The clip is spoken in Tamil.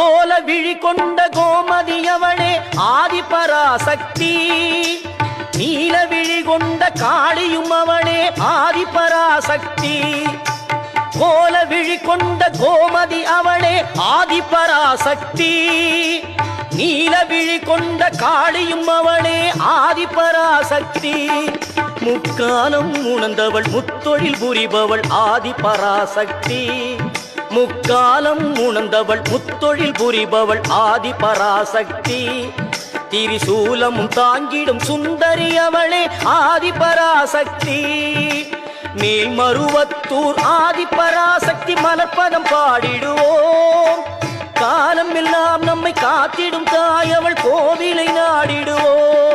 கோல விழி கொண்ட கோமதியவளே ஆதிபராசக்தி, நீல விழி கொண்ட காளியும் அவளே ஆதிபராசக்தி. கோல விழி கொண்ட கோமதி அவளே ஆதிபராசக்தி, நீல விழி கொண்ட காளியும் அவளே ஆதிபராசக்தி. முக்காலம் உணர்ந்தவள் முத்தொழில் புரிபவள் ஆதிபராசக்தி, முக்காலம் உணர்ந்தவள் முத்தொழில் புரிபவள் ஆதிபராசக்தி. திரிசூலமும் தாங்கிடும் சுந்தரி அவளே ஆதிபராசக்தி. மேல்மருவத்தூர் ஆதிபராசக்தி மலர்பதம் பாடிடுவோம், காலம் எல்லாம் நம்மை காத்திடும் தாய் அவள் கோவிலை நாடிடுவோம்.